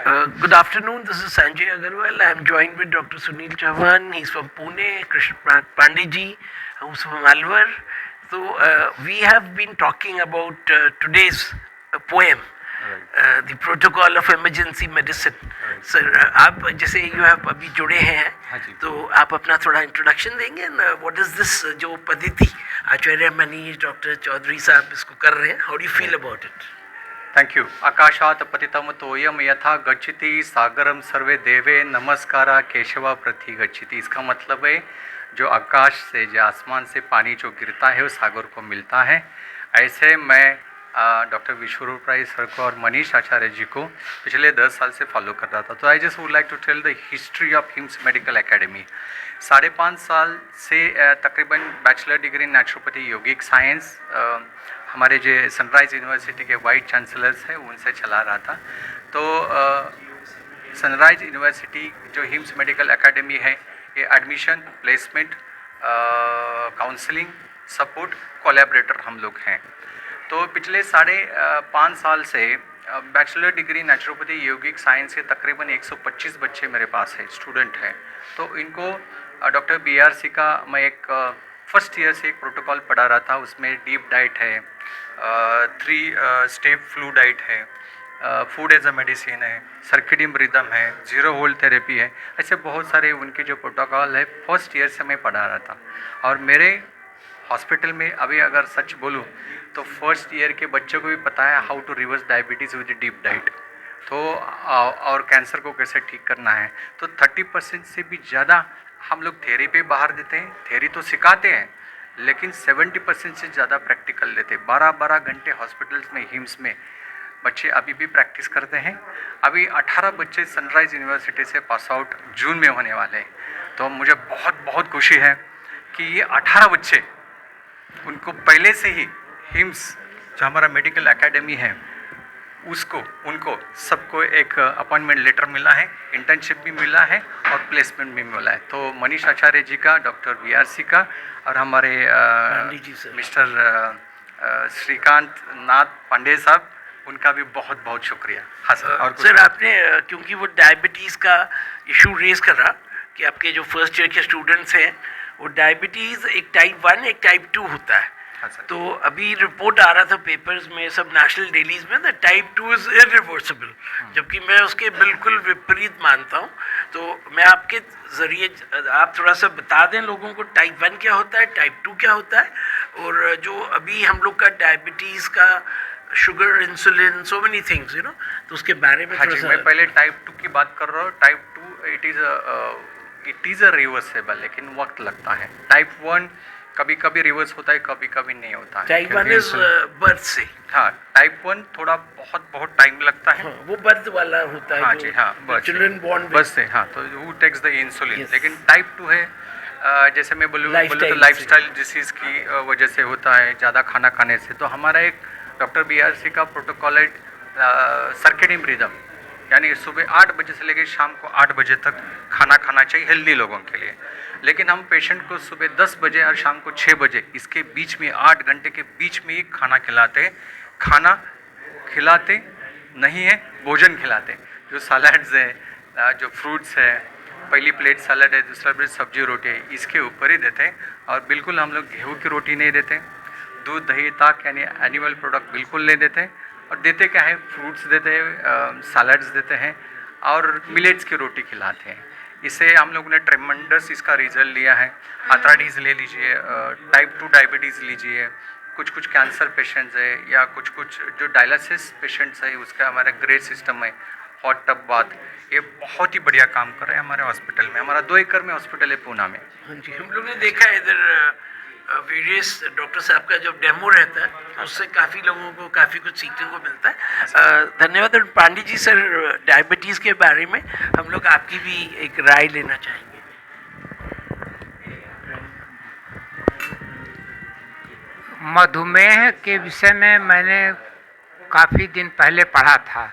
Good afternoon. This is Sanjay Agarwal. I am joined with Dr. Sunil Chauhan. He's from Pune. Krishna Pandey ji, who's from Alwar. So we have been talking about today's poem, the protocol of emergency medicine. Sir, आप जैसे you have अभी जुड़े हैं, तो आप अपना थोड़ा introduction देंगे. What is this जो पद्धति आचार्य मनीष डॉक्टर चौधरी साहब इसको कर रहे हैं? How do you feel about it? Thank you. आकाशात पतितम तोयम यथा गच्छति सागरम सर्वे देवे नमस्कारा केशवा प्रति गच्छति. इसका मतलब है जो आकाश से, जो आसमान से पानी जो गिरता है वो सागर को मिलता है. ऐसे मैं डॉक्टर विश्वरूप राय सर को और मनीष आचार्य जी को पिछले 10 साल से फॉलो कर रहा था. To I just would like to tell the history of Hims medical academy. 5.5 साल से तकरीबन bachelor degree naturopathy yogic science हमारे जो सनराइज यूनिवर्सिटी के वाइस चांसलर्स हैं उनसे चला रहा था. तो सनराइज यूनिवर्सिटी जो हिम्स मेडिकल एकेडमी है ये admission, placement, counselling, support, collaborator हम लोग हैं. तो पिछले 5.5 साल से bachelor degree naturopathy yogic science के तकरीबन 125 बच्चे मेरे पास है, स्टूडेंट हैं. तो इनको डॉक्टर BRC का मैं एक फर्स्ट ईयर से एक प्रोटोकॉल पढ़ा रहा था. उसमें डीप डाइट है, 3 स्टेप फ्लू डाइट है, फूड एज अ मेडिसिन है, सर्केडियम रिदम है, जीरो होल्ड थेरेपी है. ऐसे बहुत सारे उनके जो प्रोटोकॉल है फर्स्ट ईयर से मैं पढ़ा रहा था. और मेरे हॉस्पिटल में अभी अगर सच बोलूँ तो फर्स्ट ईयर के बच्चों को भी पता है how to reverse diabetes with deep diet. तो और कैंसर को कैसे ठीक करना है. तो 30% से भी ज़्यादा हम लोग थ्योरी पे बाहर देते हैं. थ्योरी तो सिखाते हैं लेकिन 70% से ज़्यादा प्रैक्टिकल लेते हैं. 12-12 घंटे हॉस्पिटल्स में, हिम्स में बच्चे अभी भी प्रैक्टिस करते हैं. अभी 18 बच्चे सनराइज यूनिवर्सिटी से पास आउट जून में होने वाले हैं. तो मुझे बहुत बहुत खुशी है कि ये 18 बच्चे, उनको पहले से ही हिम्स जो हमारा मेडिकल एकेडमी है उनको सबको एक अपॉइंटमेंट लेटर मिला है, इंटर्नशिप भी मिला है और प्लेसमेंट भी मिला है. तो मनीष आचार्य जी का, डॉक्टर BRC का और हमारे मिस्टर श्रीकांत नाथ पांडे साहब, उनका भी बहुत बहुत शुक्रिया. हाँ सर. और सर आपने क्योंकि वो डायबिटीज़ का इशू रेज कर रहा कि आपके जो फर्स्ट ईयर के स्टूडेंट्स हैं वो डायबिटीज़ एक टाइप 1 एक टाइप 2 होता है. तो अभी रिपोर्ट आ रहा था पेपर्स में, सब नेशनल डेलीज में, टाइप 2 इज़ इरिवर्सिबल, जबकि मैं उसके बिल्कुल विपरीत मानता हूँ. तो मैं आपके ज़रिए आप थोड़ा सा बता दें लोगों को टाइप 1 क्या होता है, टाइप 2 क्या होता है, और जो अभी हम लोग का डायबिटीज़ का sugar, insulin, so many things तो उसके बारे में. हाँ जी, मैं पहले टाइप 2 की बात कर रहा हूँ. Type 2 it is a reversible, लेकिन वक्त लगता है. टाइप 1 कभी कभी रिवर्स होता है, कभी कभी नहीं होता है. टाइप 1 इज बर्थ से. हाँ, टाइप 1 थोड़ा बहुत टाइम लगता है. हाँ, वो बर्थ वाला होता है. हाँ जी, हाँ, बर्थ से. हाँ, तो हु टेक्स द इंसुलिन. लेकिन टाइप 2 है जैसे मैं बोलूँ तो लाइफस्टाइल डिसीज़ की वजह से होता है, ज़्यादा खाना खाने से. तो हमारा एक डॉक्टर BRC का प्रोटोकॉल है सर्केडियम रिदम, यानी सुबह 8 बजे से लेकर शाम को 8 बजे तक खाना खाना चाहिए हेल्दी लोगों के लिए. लेकिन हम पेशेंट को सुबह 10 बजे और शाम को 6 बजे इसके बीच में 8 घंटे के बीच में ही खाना खिलाते. खाना खिलाते नहीं है, भोजन खिलाते. जो सलाड्स है, जो फ्रूट्स है, पहली प्लेट सलाड है, दूसरा प्लेट सब्जी रोटी है, इसके ऊपर ही देते हैं. और बिल्कुल हम लोग गेहूँ की रोटी नहीं देते, दूध दही ताक यानी एनिमल प्रोडक्ट बिल्कुल नहीं देते. और देते क्या है, फ्रूट्स देते हैं, सलाड्स देते हैं और मिलेट्स की रोटी खिलाते हैं. इससे हम लोगों ने ट्रेमेंडस इसका रिजल्ट लिया है. आर्थराइटिस ले लीजिए, टाइप 2 डायबिटीज़ लीजिए, कुछ कैंसर पेशेंट्स है या कुछ जो डायलिसिस पेशेंट्स है, उसका हमारा ग्रे सिस्टम है, हॉट टब बाथ, ये बहुत ही बढ़िया काम कर रहे हैं हमारे हॉस्पिटल में. हमारा 2 एकड़ में हॉस्पिटल है पूना में. हाँ जी, हम लोग ने देखा है इधर वेरियस डॉक्टर साहब का जब डेमो रहता है उससे काफ़ी लोगों को काफ़ी कुछ सीखने को मिलता है. धन्यवाद. पांडे जी सर, डायबिटीज़ के बारे में हम लोग आपकी भी एक राय लेना चाहेंगे. मधुमेह के विषय में मैंने काफ़ी दिन पहले पढ़ा था.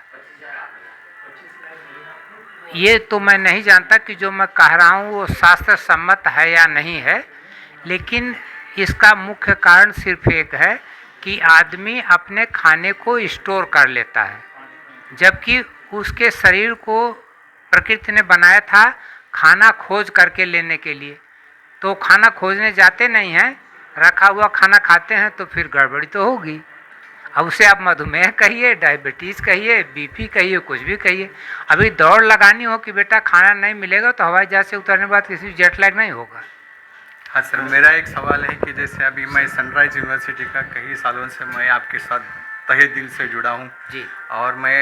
ये तो मैं नहीं जानता कि जो मैं कह रहा हूँ वो शास्त्र सम्मत है या नहीं है, लेकिन इसका मुख्य कारण सिर्फ एक है कि आदमी अपने खाने को स्टोर कर लेता है, जबकि उसके शरीर को प्रकृति ने बनाया था खाना खोज करके लेने के लिए, तो खाना खोजने जाते नहीं हैं, रखा हुआ खाना खाते हैं तो फिर गड़बड़ी तो होगी। अब उसे आप मधुमेह कहिए, डायबिटीज़ कहिए, बीपी कहिए, कुछ भी कहिए। अभी दौड़ लगानी हो कि बेटा खाना नहीं मिलेगा तो हवाई जहाज से उतरने के बाद किसी जेट लैग नहीं होगा। हाँ सर, मेरा एक सवाल है कि जैसे अभी मैं सनराइज यूनिवर्सिटी का कई सालों से मैं आपके साथ तहे दिल से जुड़ा हूँ जी। और मैं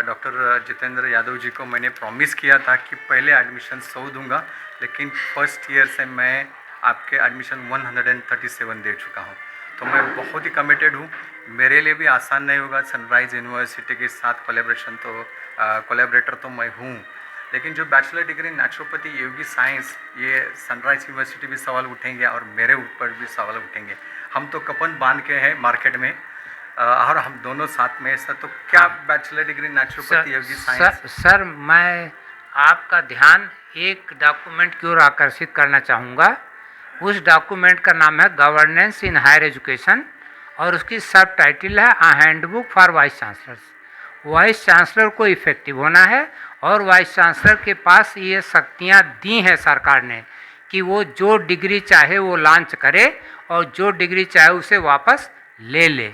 डॉक्टर जितेंद्र यादव जी को मैंने प्रॉमिस किया था कि पहले एडमिशन 100 दूंगा, लेकिन फर्स्ट ईयर से मैं आपके एडमिशन 137 दे चुका हूँ। तो मैं बहुत ही कमिटेड हूँ। मेरे लिए भी आसान नहीं होगा सनराइज यूनिवर्सिटी के साथ कोलैबोरेशन, तो कोलैबोरेटर तो मैं हूँ, लेकिन जो बैचलर डिग्री नेचुरोपैथी योगी साइंस, ये सनराइज यूनिवर्सिटी भी सवाल उठेंगे और मेरे ऊपर भी सवाल उठेंगे। हम तो कपन बांध के हैं मार्केट में और हम दोनों साथ में। सर तो क्या बैचलर डिग्री नेचुरोपैथी योगी साइंस? सर मैं आपका ध्यान एक डॉक्यूमेंट की ओर आकर्षित करना चाहूँगा। उस डॉक्यूमेंट का नाम है गवर्नेंस इन हायर एजुकेशन और उसकी सब टाइटल है a handbook for vice chancellors. Vice chancellor को इफेक्टिव होना है और वाइस चांसलर के पास ये शक्तियाँ दी हैं सरकार ने कि वो जो डिग्री चाहे वो लॉन्च करे और जो डिग्री चाहे उसे वापस ले ले।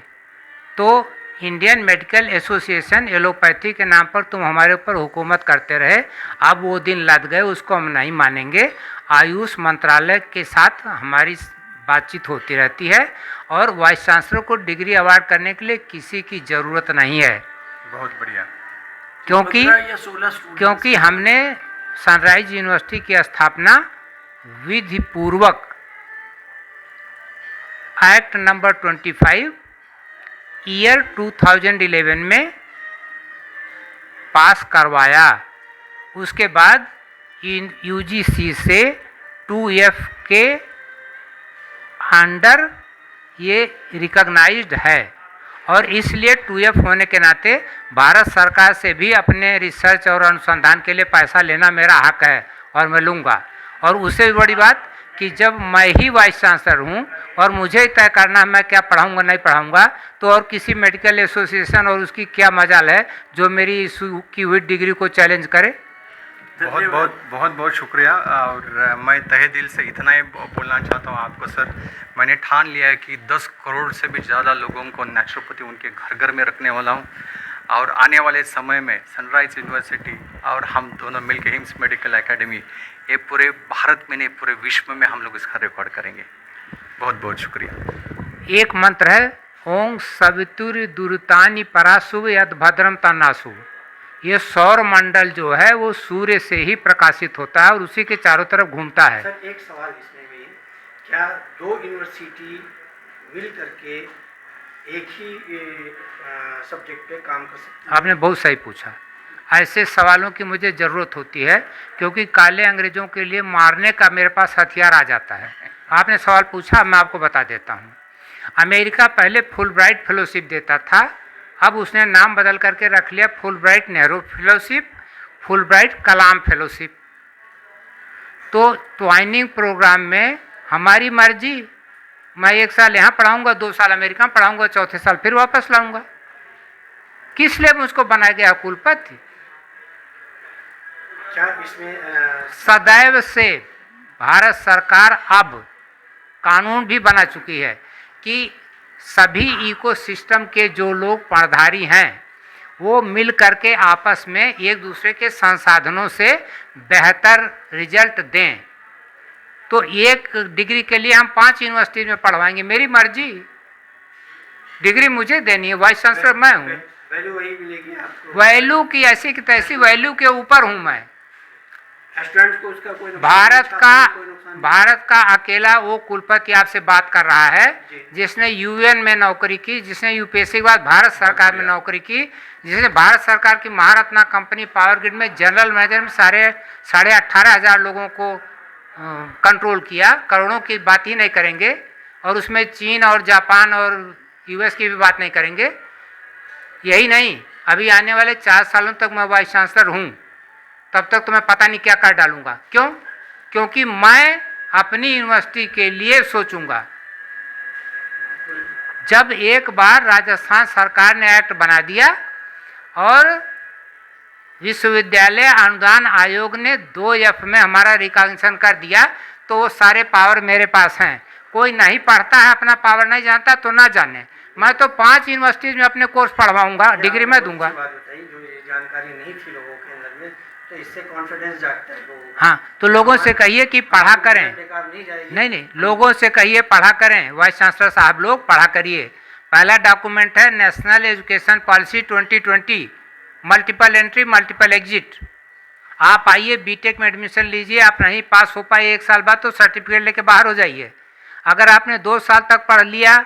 तो इंडियन मेडिकल एसोसिएशन एलोपैथी के नाम पर तुम हमारे ऊपर हुकूमत करते रहे, अब वो दिन लद गए, उसको हम नहीं मानेंगे। आयुष मंत्रालय के साथ हमारी बातचीत होती रहती है और वाइस चांसलर को डिग्री अवार्ड करने के लिए किसी की ज़रूरत नहीं है। बहुत बढ़िया। क्योंकि हमने सनराइज यूनिवर्सिटी की स्थापना विधि पूर्वक एक्ट नंबर 25 ईयर 2011 में पास करवाया। उसके बाद यूजीसी से 2F के अंडर ये रिकॉग्नाइज्ड है और इसलिए 2F होने के नाते भारत सरकार से भी अपने रिसर्च और अनुसंधान के लिए पैसा लेना मेरा हक है और मैं लूँगा। और उससे भी बड़ी बात कि जब मैं ही वाइस चांसलर हूँ और मुझे तय करना है मैं क्या पढ़ाऊँगा नहीं पढ़ाऊँगा, तो और किसी मेडिकल एसोसिएशन और उसकी क्या मजाल है जो मेरी इशू की हुई डिग्री को चैलेंज करे। बहुत बहुत शुक्रिया। और मैं तहे दिल से इतना ही बोलना चाहता हूँ आपको सर, मैंने ठान लिया है कि 10 करोड़ से भी ज़्यादा लोगों को नेचुरोपैथी उनके घर घर में रखने वाला हूँ और आने वाले समय में सनराइज यूनिवर्सिटी और हम दोनों मिलकर हिम्स मेडिकल एकेडमी, ये पूरे भारत में नहीं पूरे विश्व में हम लोग इसका रिकॉर्ड करेंगे। बहुत बहुत शुक्रिया। एक मंत्र है ओं सवितुर दुर्तानि पराशुभ यद भद्रम तन्नाशुभ। ये सौर मंडल जो है वो सूर्य से ही प्रकाशित होता है और उसी के चारों तरफ घूमता है। सर एक सवाल इसमें भी, क्या 2 यूनिवर्सिटी मिल करके एक ही सब्जेक्ट पे काम कर सकती है? आपने बहुत सही पूछा। ऐसे सवालों की मुझे ज़रूरत होती है क्योंकि काले अंग्रेजों के लिए मारने का मेरे पास हथियार आ जाता है। आपने सवाल पूछा, मैं आपको बता देता हूँ। अमेरिका पहले फुलब्राइट फेलोशिप देता था, अब उसने नाम बदल करके रख लिया फुलब्राइट नेहरू फेलोशिप, फुलब्राइट कलाम फेलोशिप। तो ट्वाइनिंग प्रोग्राम में हमारी मर्जी, मैं 1 साल यहाँ पढ़ाऊँगा, 2 साल अमेरिका में पढ़ाऊँगा, चौथे साल फिर वापस लाऊँगा। किस लिए मुझको बनाया गया कुलपति? क्या इसमें सदैव से भारत सरकार अब कानून भी बना चुकी है कि सभी इकोसिस्टम के जो लोग पढ़धारी हैं वो मिल करके आपस में एक दूसरे के संसाधनों से बेहतर रिजल्ट दें। तो एक डिग्री के लिए हम 5 यूनिवर्सिटी में पढ़वाएंगे, मेरी मर्जी। डिग्री मुझे देनी है, वाइस चांसलर मैं हूँ। वैल्यू वही मिलेगी आपको। वैल्यू की ऐसी की तैसी वैल्यू के ऊपर हूँ मैं। स्टूडेंट को उसका कोई नुकसान भारत का अकेला वो कुलपति आपसे बात कर रहा है जिसने यूएन में नौकरी की, जिसने यूपीएससी के बाद भारत सरकार में नौकरी की, जिसने भारत सरकार की महारत्ना कंपनी पावर ग्रिड में जनरल मैनेजर में 18,500 लोगों को कंट्रोल किया। करोड़ों की बात ही नहीं करेंगे और उसमें चीन और जापान और यूएस की भी बात नहीं करेंगे। यही नहीं, अभी आने वाले 4 सालों तक मैं वाइस चांसलर हूँ, तब तक तो मैं पता नहीं क्या कर डालूंगा। क्यों? क्योंकि मैं अपनी यूनिवर्सिटी के लिए सोचूंगा। जब एक बार राजस्थान सरकार ने एक्ट बना दिया और विश्वविद्यालय अनुदान आयोग ने 2F में हमारा रिकॉग्निशन कर दिया, तो वो सारे पावर मेरे पास हैं। कोई नहीं पढ़ता है, अपना पावर नहीं जानता तो ना जाने। मैं तो 5 यूनिवर्सिटीज़ में अपने कोर्स पढ़वाऊंगा, डिग्री में दूंगा। बात बताइए, जो ये जानकारी नहीं थी लोगों के अंदर में, तो इससे कॉन्फिडेंस जागता है लोगों का। हाँ, तो लोगों से कहिए कि पढ़ा करें। बेकार नहीं जाएगी। नहीं, लोगों से कहिए पढ़ा करें। वाइस चांसलर साहब लोग पढ़ा करिए। पहला डॉक्यूमेंट है national education policy 2020, multiple entry multiple exit. आप आइए, बीटेक में एडमिशन लीजिए। आप नहीं पास हो पाए 1 साल बाद तो सर्टिफिकेट लेके बाहर हो जाइए। अगर आपने 2 साल तक पढ़ लिया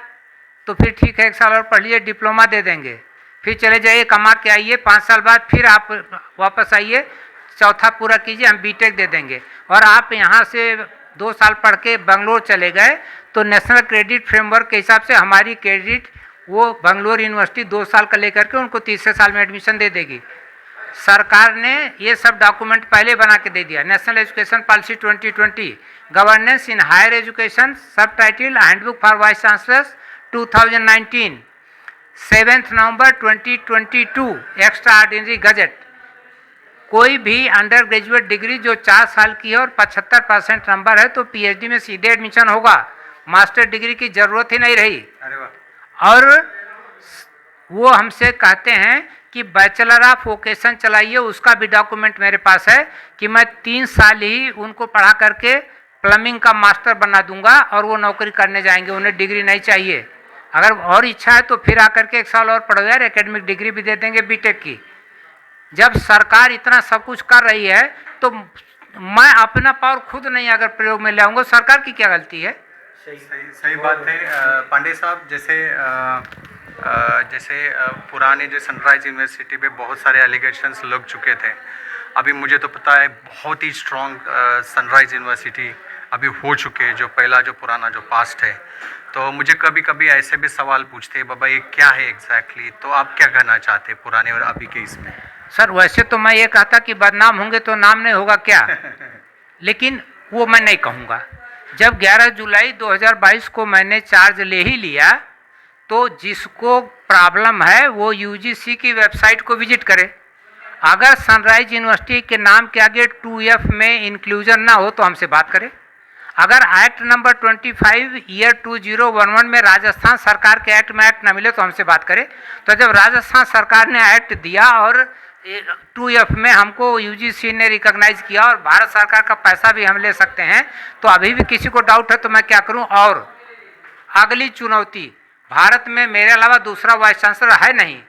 तो फिर ठीक है, 1 साल और पढ़ लीजिए, डिप्लोमा दे देंगे। फिर चले जाइए, कमा के आइए, 5 साल बाद फिर आप वापस आइए, चौथा पूरा कीजिए, हम बीटेक दे देंगे। और आप यहाँ से 2 साल पढ़ के बेंगलोर चले गए तो नेशनल क्रेडिट फ्रेमवर्क के हिसाब से हमारी क्रेडिट वो बेंगलोर यूनिवर्सिटी 2 साल का लेकर के उनको तीसरे साल में एडमिशन दे देगी। सरकार ने ये सब डॉक्यूमेंट पहले बना के दे दिया। National education policy 2020, governance in higher education, subtitle handbook for vice chancellors 2019, 7 November 2022, extraordinary gazette. कोई भी अंडर ग्रेजुएट डिग्री जो 4 साल की है और 75% नंबर है तो पीएचडी में सीधे एडमिशन होगा। मास्टर डिग्री की ज़रूरत ही नहीं रही। अरे वाह। और वो हमसे कहते हैं कि बैचलर ऑफ वोकेशन चलाइए, उसका भी डॉक्यूमेंट मेरे पास है कि मैं 3 साल ही उनको पढ़ा करके प्लम्बिंग का मास्टर बना दूंगा और वो नौकरी करने जाएंगे, उन्हें डिग्री नहीं चाहिए। अगर और इच्छा है तो फिर आकर के 1 साल और पढ़ो यार, एकेडमिक डिग्री भी दे देंगे बीटेक की। जब सरकार इतना सब कुछ कर रही है तो मैं अपना पावर खुद नहीं अगर प्रयोग में लाऊंगा, सरकार की क्या गलती है? सही बात है। पांडे साहब, जैसे पुराने जो सनराइज यूनिवर्सिटी पे बहुत सारे एलिगेशंस लग चुके थे। अभी मुझे तो पता है बहुत ही स्ट्रॉन्ग सनराइज यूनिवर्सिटी अभी हो चुके हैं, जो पहला जो पुराना जो पास्ट है। तो मुझे कभी कभी ऐसे भी सवाल पूछते हैं, बाबा ये क्या है एग्जैक्टली, तो आप क्या कहना चाहते हैं पुराने और अभी के इसमें? सर वैसे तो मैं ये कहता कि बदनाम होंगे तो नाम नहीं होगा क्या, लेकिन वो मैं नहीं कहूँगा। जब 11 जुलाई 2022 को मैंने चार्ज ले ही लिया तो जिसको प्रॉब्लम है वो यूजीसी की वेबसाइट को विजिट करे। अगर सनराइज यूनिवर्सिटी के नाम के आगे 2F में इंक्लूजन ना हो तो हमसे बात करें। अगर एक्ट नंबर 25 ईयर 2011 में राजस्थान सरकार के एक्ट में एक्ट ना मिले तो हमसे बात करें। तो जब राजस्थान सरकार ने एक्ट दिया और 2F में हमको यूजीसी ने रिकॉग्नाइज किया और भारत सरकार का पैसा भी हम ले सकते हैं, तो अभी भी किसी को डाउट है तो मैं क्या करूं? और अगली चुनौती, भारत में मेरे अलावा दूसरा वाइस चांसलर है नहीं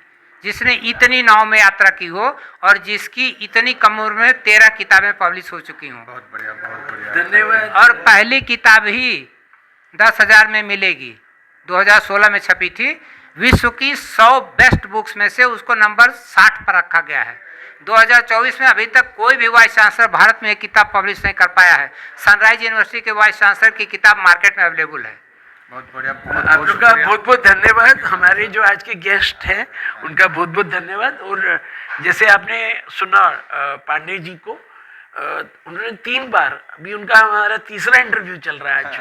जिसने इतनी नाव में यात्रा की हो और जिसकी इतनी कम उम्र में 13 किताबें पब्लिश हो चुकी हों। बहुत बढ़िया, बहुत बढ़िया, धन्यवाद। और पहली किताब ही 10,000 में मिलेगी, 2016 में छपी थी। विश्व की 100 बेस्ट बुक्स में से उसको नंबर 60 पर रखा गया है। 2024 में अभी तक कोई भी वाइस चांसलर भारत में एक किताब पब्लिश नहीं कर पाया है। सनराइज यूनिवर्सिटी के वाइस चांसलर की किताब मार्केट में अवेलेबल है। बहुत बढ़िया, आप लोग का बहुत बहुत धन्यवाद। हमारे जो आज के गेस्ट हैं उनका बहुत बहुत धन्यवाद। और जैसे आपने सुना पांडे जी को, उन्होंने 3 बार, अभी उनका हमारा तीसरा इंटरव्यू चल रहा है आज।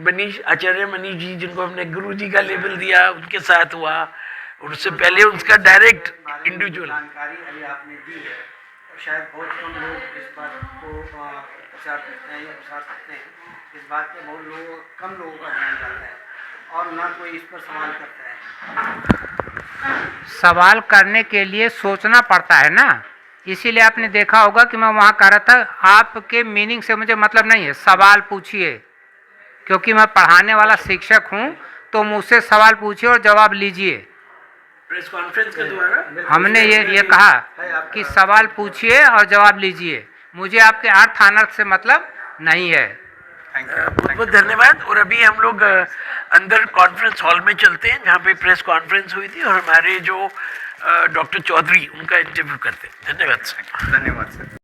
मनीष, आचार्य मनीष जी, जिनको हमने गुरु जी का लेबल दिया, उनके साथ हुआ। और उससे पहले उसका डायरेक्ट इंडिविजुअल जानकारी अभी आपने दी है, तो शायद बहुत कम लोग इस बात को प्रचार करते हैं या प्रसार करते हैं। इस बात पे बहुत कम लोगों का ध्यान जाता है और ना कोई इस पर सवाल करता है। सवाल करने के लिए सोचना पड़ता है ना, इसीलिए आपने देखा होगा कि मैं वहाँ कह रहा था आपके मीनिंग से मुझे मतलब नहीं है, सवाल पूछिए, क्योंकि मैं पढ़ाने वाला शिक्षक हूँ। तो मुझसे सवाल पूछिए और जवाब लीजिए। प्रेस कॉन्फ्रेंस के द्वारा हमने ये कहा कि सवाल पूछिए और जवाब लीजिए। मुझे आपके अर्थ अनर्थ से मतलब नहीं है। बहुत बहुत धन्यवाद। और अभी हम लोग अंदर कॉन्फ्रेंस हॉल में चलते हैं जहाँ पे प्रेस कॉन्फ्रेंस हुई थी और हमारे जो डॉक्टर चौधरी उनका इंटरव्यू करते हैं। धन्यवाद सर। धन्यवाद सर।